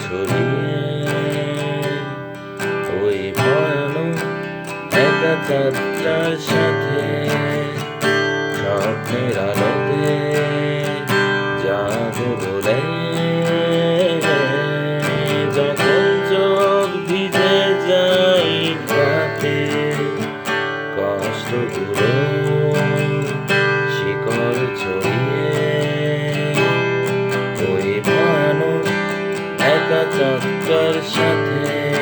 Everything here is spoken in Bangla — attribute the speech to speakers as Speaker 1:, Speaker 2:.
Speaker 1: ছড়িয়ে ওই ভয়ানক একা যাত্রার সাথে স্বপ্নের আলোতে যাবো বলে যখন চোখ ভিজে যায় রাতে কষ্টগুলো শিকড় ছড়িয়ে ওই ভয়ানক একা যাত্রার সাথে